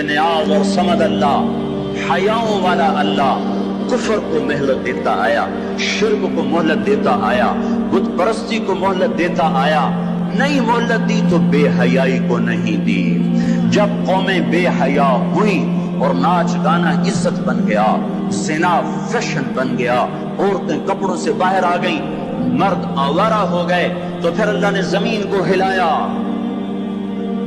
نیاز اور صمد اللہ، حیاؤں والا اللہ کفر کو مہلت دیتا آیا، شرک کو مہلت دیتا آیا، بت پرستی کو مہلت دیتا آیا۔ نہیں مہلت دی تو بے حیائی کو نہیں دی۔ جب قومیں بے حیا ہوئی اور ناچ گانا عزت بن گیا، زنا فیشن بن گیا، عورتیں کپڑوں سے باہر آ گئیں، مرد آوارہ ہو گئے، تو پھر اللہ نے زمین کو ہلایا۔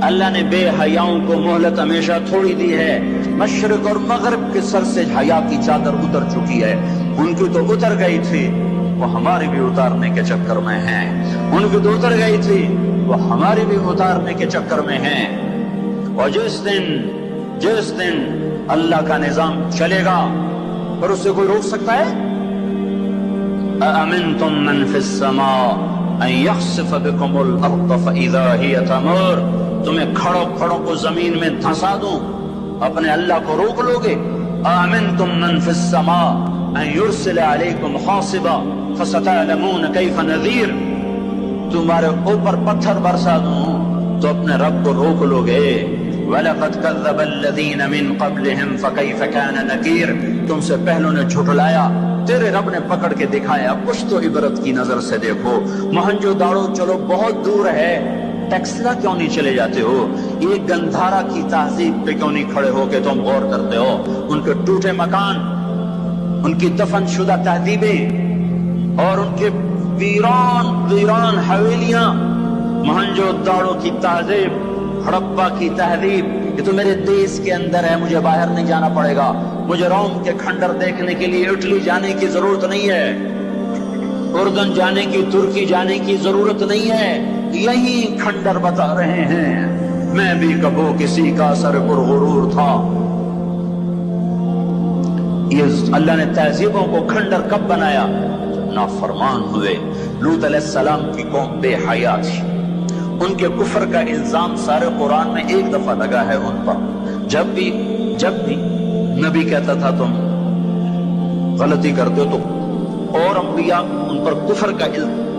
اللہ نے بے حیاؤں کو مہلت ہمیشہ تھوڑی دی ہے۔ مشرق اور مغرب کے سر سے حیا کی چادر اتر چکی ہے، ان کی تو اتر گئی تھی، وہ ہماری بھی اتارنے کے چکر میں ہیں۔ ان کی تو اتر گئی تھی، وہ ہماری بھی اتارنے کے چکر میں ہیں۔ اور جس دن اللہ کا نظام چلے گا اور اسے کوئی روک سکتا ہے؟ أَأَمِنْتُمْ مَنْ فِي السَّمَاءِ أَنْ يَخْسِفَ بِكُمُ الْأَرْضَ فَإِذَا هِيَ تَمُورُ۔ تمہیں کھڑوں کو زمین میں دھنسا دوں، اپنے اللہ کو روک لو گے؟ أَأَمِنْتُمْ مَنْ فِي السَّمَاءِ أَنْ يُرْسِلَ عَلَيْكُمْ حَاصِبًا فَسَتَعْلَمُونَ كَيْفَ نَذِيرٌ۔ تمہارے اوپر پتھر برسا دوں تو اپنے رب کو روک لو گے؟ وَلَقَدْ كَذَّبَ الَّذِينَ مِن قَبْلِهِمْ فَكَيْفَ كَانَ نَكِيرٌ۔ تم سے پہلوں نے جھٹلایا، تیرے رب نے پکڑ کے دکھایا، کچھ تو عبرت کی نظر سے دیکھو۔ مہنجو داڑو چلو بہت دور ہے، ٹیکسلا کیوں نہیں چلے جاتے ہو؟ یہ گندھارا کی تہذیب پہ کیوں نہیں کھڑے ہو کہ تم غور کرتے ہو؟ ان کے ٹوٹے مکان، ان کی دفن شدہ تہذیبیں اور ان کے ویران حویلیاں، مہنجو داڑو کی تہذیب، ہڑپا کی تہذیب، یہ تو میرے دیش کے اندر ہے، مجھے باہر نہیں جانا پڑے گا، مجھے روم کے کھنڈر دیکھنے کے لیے اٹلی جانے کی ضرورت نہیں ہے، اردن جانے کی، ترکی جانے کی ضرورت نہیں ہے، یہی کھنڈر بتا رہے ہیں۔ میں بھی کبھی کسی کا سر پر غرور تھا۔ یہ اللہ نے تہذیبوں کو کھنڈر کب بنایا؟ نافرمان ہوئے۔ لوط علیہ السلام کی قوم بے حیا تھی، ان کے کفر کا الزام سارے قرآن میں ایک دفعہ لگا ہے ان پر۔ جب بھی نبی کہتا تھا تم غلطی کرتے ہو تو اور انبیاء ان پر کفر کا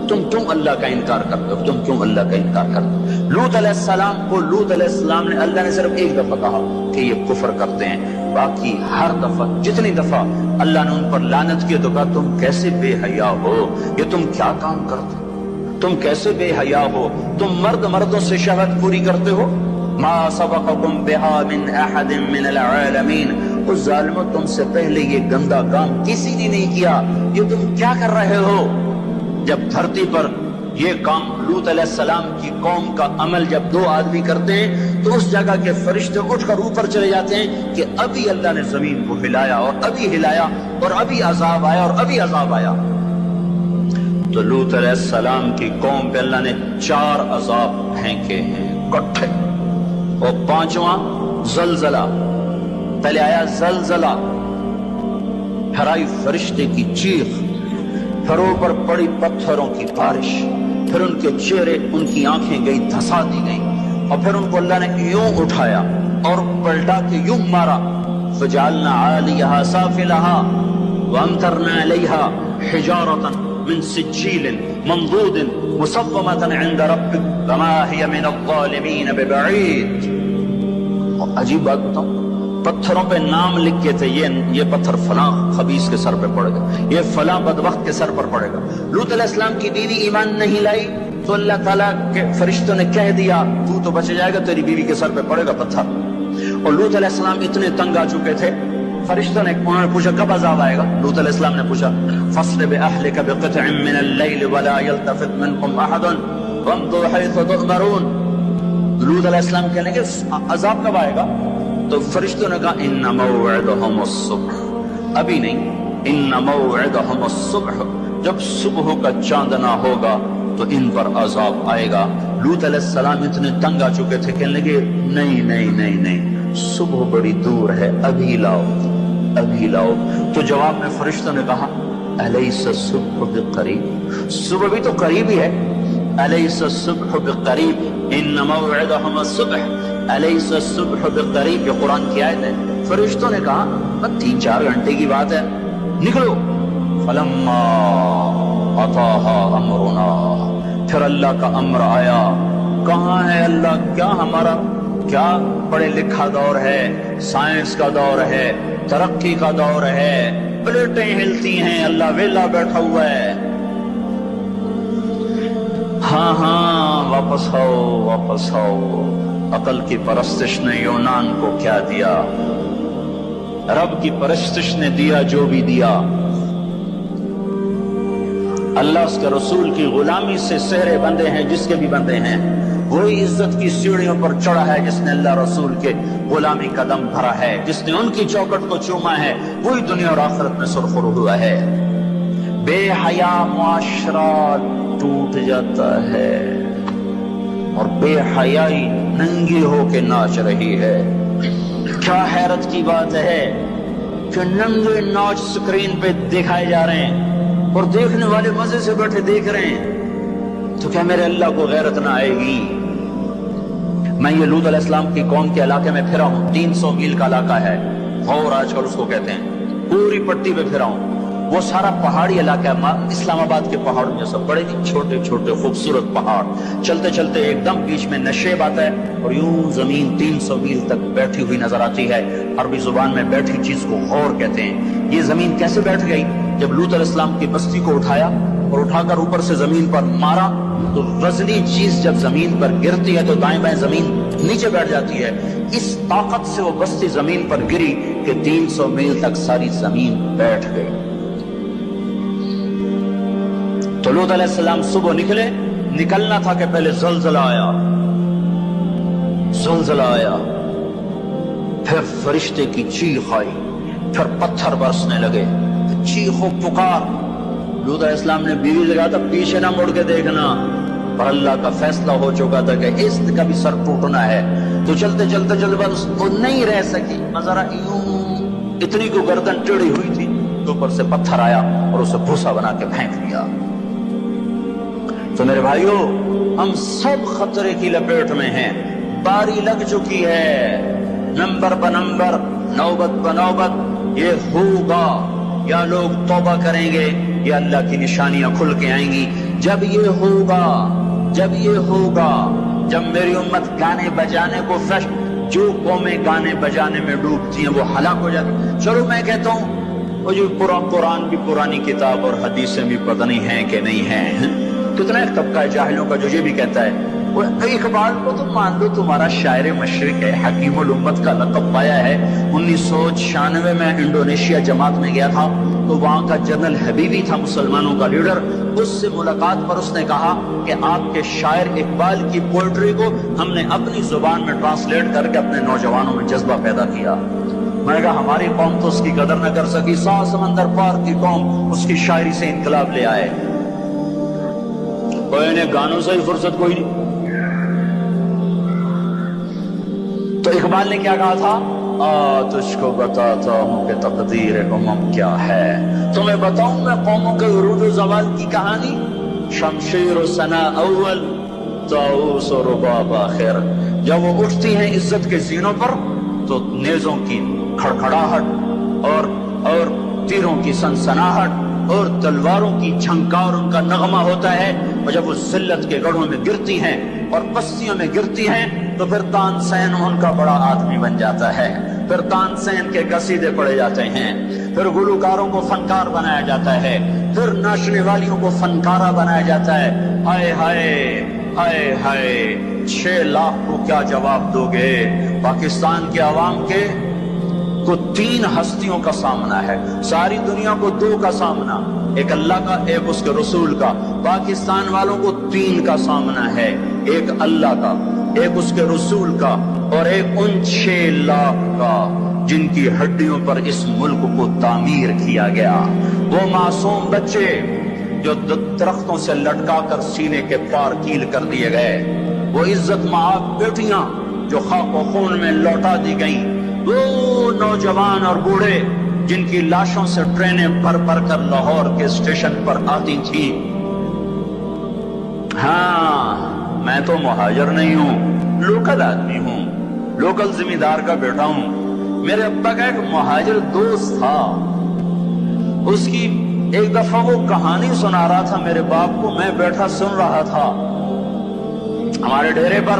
تم اللہ کا انکار کرتے ہو، تم کیوں اللہ کا انکار کرتے ہو؟ لوط علیہ السلام کو لوط علیہ السلام نے اللہ نے صرف ایک دفعہ کہا کہ یہ کفر کرتے ہیں، باقی ہر دفعہ جتنی دفعہ اللہ نے ان پر لعنت کی تو کہا تم کیسے بے حیا ہو، یہ تم کیا کام کرتے ہو، تم کیسے بے حیا ہو، تم مردوں سے شہوت پوری کرتے ہو۔ ما سبقکم بہا من احد من العالمین، اس ظالموں تم سے پہلے یہ گندا کام کسی نے نہیں کیا، یہ تم کیا کر رہے ہو؟ جب دھرتی پر یہ کام لوط علیہ السلام کی قوم کا عمل جب دو آدمی کرتے ہیں تو اس جگہ کے فرشتے اٹھ کر اوپر چلے جاتے ہیں کہ ابھی اللہ نے زمین کو ہلایا اور ابھی عذاب آیا اور ابھی عذاب آیا۔ تو لوط علیہ السلام کی قوم پہ اللہ نے 4 عذاب پھینکے ہیں کٹھے، اور 5واں زلزلہ۔ پہلے آیا زلزلہ، پھر آئی فرشتے کی چیخ، پھر اوپر پڑی پتھروں کی بارش، پھر ان کے چہرے، ان کی آنکھیں گئی دھسا دی گئیں، اور پھر ان کو اللہ نے یوں اٹھایا اور پلٹا کے یوں مارا۔ فجعلنا عالیہا سافلہا وامطرنا علیہا حجارۃ من سجیل منضود مصومۃ عند ربک وما ہی من الظالمین ببعید۔ عجیب بات بتاؤں، پتھروں پہ نام لکھ کے تھے، یہ پتھر فلاں خبیث کے سر پہ پڑے گا، یہ فلاں بدبخت کے سر پر پڑے گا۔ لوط علیہ السلام کی بیوی ایمان نہیں لائی تو اللہ تعالیٰ کے فرشتوں نے کہہ دیا تو بچ جائے گا، تیری بیوی کے سر پہ پڑے گا پتھر۔ اور لوط علیہ السلام اتنے تنگ آ چکے تھے، فرشتوں نے انہوں نے پوچھا کب عذاب آئے گا؟ لوط علیہ السلام نے پوچھا فَاصْرِ بِأَهْلِكَ بِقِطْعٍ مِّنَ اللَّيْلِ وَلَا يَلْتَفِتْ مِنْكُمْ أَحَدٌ وَامْضُوا حَيْثُ تُؤْمَرُونَ۔ لوط علیہ السلام کہنے کہ عذاب کب آئے گا؟ تو فرشتوں نے کہا ان موعدہم الصبح، ابھی نہیں، ان موعدہم الصبح، جب صبح کا چاندنا ہوگا تو ان پر عذاب آئے گا۔ لوط علیہ السلام اتنے تنگ آ چکے تھے، کہنے لگے نہیں، صبح بڑی دور ہے، ابھی لاؤ۔ تو جواب میں فرشتوں نے کہا الیس الصبح بقریب، صبح بھی تو قریب ہی ہے، الیس الصبح بقریب ان موعدہم الصبح، الیس الصبح بقریب، یہ قرآن کی آیت ہے۔ فرشتوں نے کہا 3-4 گھنٹے کی بات ہے، نکلو۔ فلما اتاہا امرنا، پھر اللہ کا امر آیا۔ کہاں ہے اللہ؟ کیا ہمارا کیا پڑھے لکھا دور ہے، سائنس کا دور ہے، ترقی کا دور ہے، پلیٹیں ہلتی ہیں، اللہ ویلا بیٹھا ہوا ہے۔ ہاں ہاں واپس آؤ، واپس آؤ۔ عقل کی پرستش نے یونان کو کیا دیا؟ رب کی پرستش نے دیا جو بھی دیا۔ اللہ اس کے رسول کی غلامی سے سہرے بندے ہیں جس کے بھی بندے ہیں، وہی عزت کی سیڑھیوں پر چڑھا ہے جس نے اللہ رسول کے غلامی قدم بھرا ہے، جس نے ان کی چوکٹ کو چوما ہے، وہی دنیا اور آخرت میں سرخرو ہوا ہے۔ بے حیا معاشرہ ٹوٹ جاتا ہے اور بے حیائی ننگی ہو کے ناچ رہی ہے۔ کیا حیرت کی بات ہے کہ ننگے ناچ سکرین پہ دکھائے جا رہے ہیں اور دیکھنے والے مزے سے بیٹھے دیکھ رہے ہیں، تو کیا میرے اللہ کو غیرت نہ آئے گی؟ میں یہ لوط علیہ السلام کی قوم کے علاقے میں پھرا ہوں، 300 میل کا علاقہ ہے، غور آج کل اس کو کہتے ہیں، پوری پٹی پہ پھرا ہوں۔ وہ سارا پہاڑی علاقہ ہے، اسلام آباد کے پہاڑوں جیسا، بڑے چھوٹے چھوٹے خوبصورت پہاڑ، چلتے چلتے ایک دم بیچ میں نشیب آتا ہے اور یوں زمین 300 میل تک بیٹھی ہوئی نظر آتی ہے۔ عربی زبان میں بیٹھی چیز کو غور کہتے ہیں۔ یہ زمین کیسے بیٹھ گئی؟ جب لوط علیہ السلام کی بستی کو اٹھایا اور اٹھا کر اوپر سے زمین پر مارا تو وزنی چیز جب زمین پر گرتی ہے تو دائیں بائیں زمین نیچے بیٹھ جاتی ہے۔ اس طاقت سے وہ بستی زمین پر گری کہ 300 میل تک ساری زمین بیٹھ گئی۔ تو لوط علیہ السلام صبح نکلنا تھا کہ پہلے زلزلہ آیا، پھر فرشتے کی چیخ آئی، پھر پتھر برسنے لگے، چیخ و پکار۔ لوط علیہ السلام نے بیوی سے کہا تھا پیچھے نہ مڑ کے دیکھنا، پر اللہ کا فیصلہ ہو چکا تھا کہ اس کا بھی سر ٹوٹنا ہے۔ تو چلتے بس وہ نہیں رہ سکی، ذرا یوں اتنی کو گردن ٹیڑھی ہوئی تھی تو اوپر سے پتھر آیا اور اسے بھوسا بنا کے پھینک دیا۔ تو میرے بھائیو، ہم سب خطرے کی لپیٹ میں ہیں، باری لگ چکی ہے، نمبر بنمبر، نوبت بنوبت یہ ہوگا۔ یا لوگ توبہ کریں گے یا اللہ کی نشانیاں کھل کے آئیں گی۔ جب یہ ہوگا، جب میری امت گانے بجانے کو جو قومیں گانے بجانے میں ڈوبتی ہیں وہ ہلاک ہو جاتی۔ چلو میں کہتا ہوں وہ جو قرآن بھی پرانی کتاب اور حدیثیں بھی پتہ نہیں ہیں کہ نہیں ہیں۔ کتنا ایک طبقہ ہے جاہلوں کا جو یہ بھی کہتا ہے وہ اقبال کو تو مان لو تمہارا شاعر مشرق ہے، حکیم الامت کا لقب پایا ہے۔ 1996 میں انڈونیشیا جماعت میں گیا تھا تو وہاں کا جنرل حبیبی تھا مسلمانوں کا لیڈر، اس سے ملاقات پر اس نے کہا کہ آپ کے شاعر اقبال کی پوئٹری کو ہم نے اپنی زبان میں ٹرانسلیٹ کر کے اپنے نوجوانوں میں جذبہ پیدا کیا۔ میں نے کہا ہماری قوم تو اس کی قدر نہ کر سکی، 100 سمندر پار کی قوم اس کی شاعری سے انقلاب لے آئے، اور انہیں گانوں سے ہی فرصت کوئی نہیں۔ تو اقبال نے کیا کہا تھا؟ تجھ کو بتاتا ہوں کہ تقدیر امم کیا ہے، تمہیں بتاؤں میں قوموں کے عروج و زوال کی کہانی، شمشیر و ثنا اول، طاؤس و رباب آخر۔ جب وہ اٹھتی ہیں عزت کے زینوں پر تو نیزوں کی کھڑکھڑاہٹ اور تیروں کی سنسناہٹ اور تلواروں کی جھنکار ان کا نغمہ ہوتا ہے، اور جب وہ ذلت کے گڑھوں میں گرتی ہیں اور پستیوں میں گرتی ہیں تو پھر تان سین ان کا بڑا آدمی بن جاتا ہے، پھر تان سین کے قصیدے پڑھے جاتے ہیں، پھر گلوکاروں کو فنکار بنایا جاتا ہے، پھر ناچنے والیوں کو فنکارہ بنایا جاتا ہے۔ ہائے ہائے ہائے ہائے، 6 لاکھ کو کیا جواب دو گے؟ پاکستان کے عوام کے کو 3 ہستیوں کا سامنا ہے، ساری دنیا کو 2 کا سامنا، ایک اللہ کا ایک اس کے رسول کا۔ پاکستان والوں کو 3 کا سامنا ہے، ایک اللہ کا، ایک اس کے رسول کا اور ایک ان 6 لاکھ کا جن کی ہڈیوں پر اس ملک کو تعمیر کیا گیا۔ وہ معصوم بچے جو درختوں سے لٹکا کر سینے کے پار کیل کر دیے گئے، وہ عزت مآب بیٹیاں جو خاک و خون میں لوٹا دی گئیں، وہ نوجوان اور بوڑھے جن کی لاشوں سے ٹرینیں بھر بھر کر لاہور کے اسٹیشن پر آتی تھی۔ ہاں، میں تو مہاجر نہیں ہوں، لوکل آدمی ہوں، لوکل ذمہ دار کا بیٹا ہوں۔ میرے ابا کا ایک مہاجر دوست تھا، اس کی ایک دفعہ وہ کہانی سنا رہا تھا میرے باپ کو، میں بیٹھا سن رہا تھا۔ ہمارے ڈیرے پر